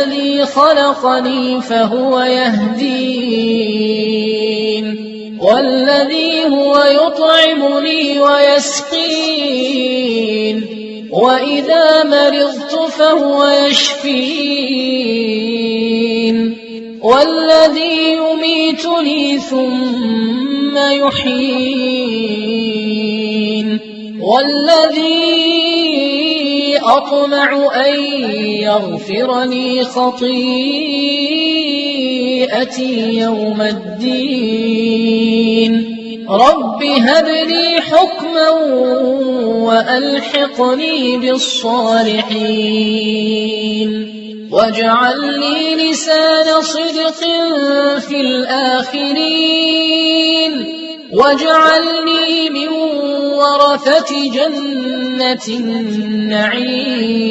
الذي خلقني فهو يهدين والذي هو يطعمني ويسقين وإذا مرضت فهو يشفين والذي يميتني ثم يحيين والذي أطمع أن يغفر لي خطيئتي يوم الدين رب هب لي حكما وألحقني بالصالحين واجعل لي لسان صدق في الآخرين واجعلني من ورثة جنة النعيم